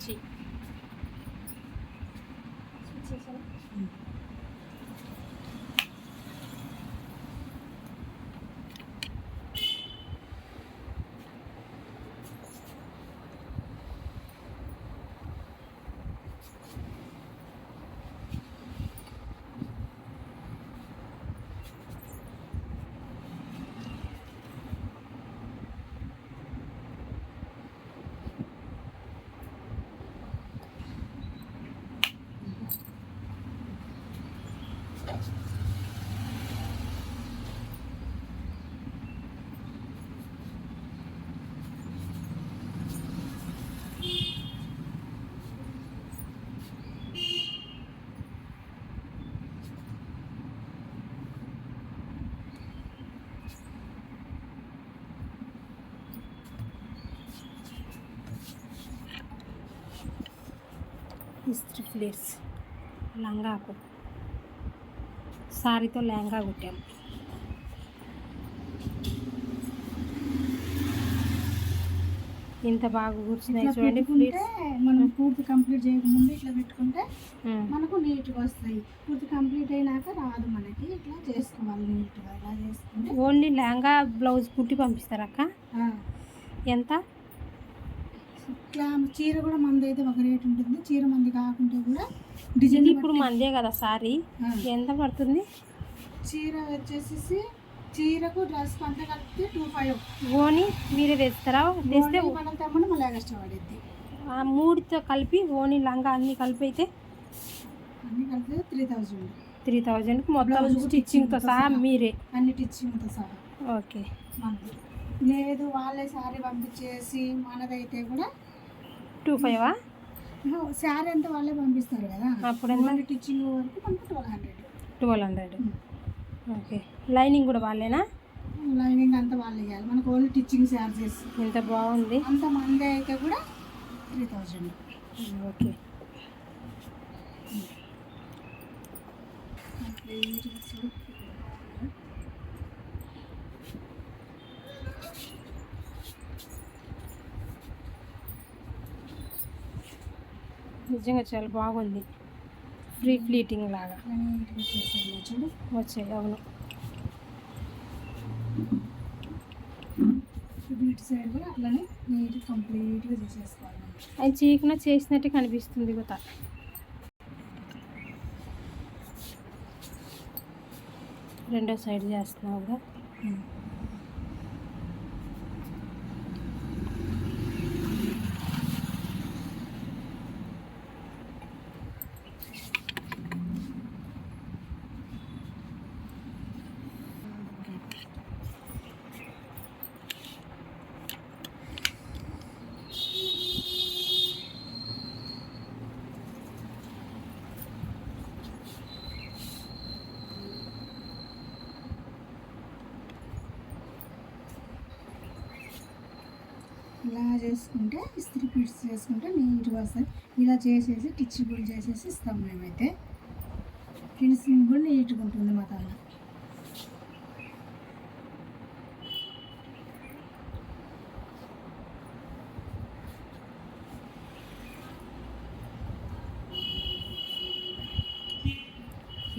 మిర్చి ఇస్త్రీ ఫ్లేర్స్ లంగాకు సారీతో లెహంగా కుట్టాం. ఇంత బాగా కూర్చున్నాయి చూడండి. మనం పూర్తి కంప్లీట్ చేయకముందు ఇట్లా పెట్టుకుంటే మనకు నీట్గా వస్తాయి. పూర్తి కంప్లీట్ అయినాక రాదు మనకి. ఇట్లా చేసుకోవాలి నీట్గా. ఇలా చేసుకుంటే ఓన్లీ లెహంగా బ్లౌజ్ కుట్టి పంపిస్తారు అక్క. ఎంత? ఇట్లా చీర కూడా మంది అయితే ఒక రేట్ ఉంటుంది. చీర మంది కాకుంటే కూడా డిజైన్ ఇప్పుడు మందే కదా సారీ. ఎంత పడుతుంది? చీర వచ్చేసి చీరకు డ్రెస్ అంతా కలిపితే 2500. ఓని మీరే తెస్తారా? తెస్తే మనం తెమ్మంటే మళ్ళీ ఎక్స్ట్రా పడుద్ది. మూడితో కలిపి ఓని లంగా అన్నీ కలిపి అయితే అన్నీ కలిపితే 3000. 3000కి మొత్తం స్టిచ్చింగ్తో సహా మీరే? అన్ని స్టిచ్చింగ్తో సహా. ఓకే. మనది లేదు వాళ్ళే శారీ పంపించేసి మనదైతే కూడా 2500. శారీ అంతా వాళ్ళే పంపిస్తారు కదా. అప్పుడు టీచింగ్ వరకు మనకు 1200. ఓకే. లైనింగ్ కూడా వాళ్ళేనా? లైనింగ్ అంతా వాళ్ళే ఇవ్వాలి. మనకు ఓన్లీ టీచింగ్ ఛార్జెస్. ఎంత బాగుంది. అంత మంది అయితే కూడా 3000. ఓకే. నిజంగా చాలా బాగుంది. ఫ్రీ ఫ్లీటింగ్ లాగా చూడు వచ్చాయి. అవును. ఇటు సైడ్ కూడా అట్లనే నీట్ కంప్లీట్గా చేసేసుకోవాలి. అది చీకన చేసినట్టే కనిపిస్తుంది కదా. రెండో సైడ్ చేస్తున్నావు కూడా. ఇలా చేసుకుంటే ఇస్త్రీ పీట్స్ చేసుకుంటే నీట్గా వస్తాయి. ఇలా చేసేసి టిచ్చింగ్ చేసేసి ఇస్తాం మేమైతే. ఫినిషింగ్ కూడా నీట్గా ఉంటుంది మా తాను.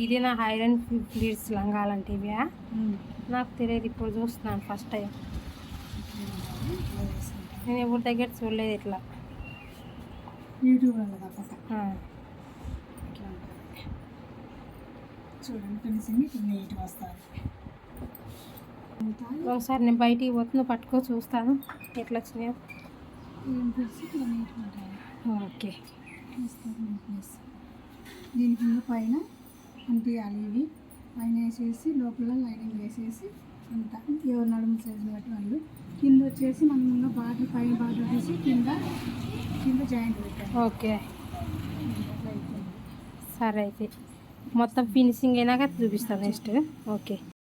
ఇది నా ఐరన్ ప్లీట్స్ లంగాలంటే ఇవా? నాకు తెలియదు, ఇప్పుడు చూస్తున్నాను ఫస్ట్ టైం. నేను ఎవరి దగ్గర చూడలేదు ఇట్లా. చూడండి ఫినిషింగ్ ఇట్లా నీట్గా వస్తుంది. ఒకసారి నేను బయటికి పోతున్నా పట్టుకో చూస్తాను ఎట్లా వచ్చినాయో. ఓకే. దీని కింద పైన అంటియాలి. ఇవి పైన వేసేసి లోపల లైనింగ్ వేసేసి అంతా ఎవరు నడుము సైజు బట్టి వాళ్ళు. కింద వచ్చేసి మనం బాటిల్ పైన బాటిల్ వేసి కింద జాయింట్ పెట్టాలి. ఓకే సరే అయితే మొత్తం ఫినిషింగ్ అయినాక చూపిస్తాను నెక్స్ట్. ఓకే.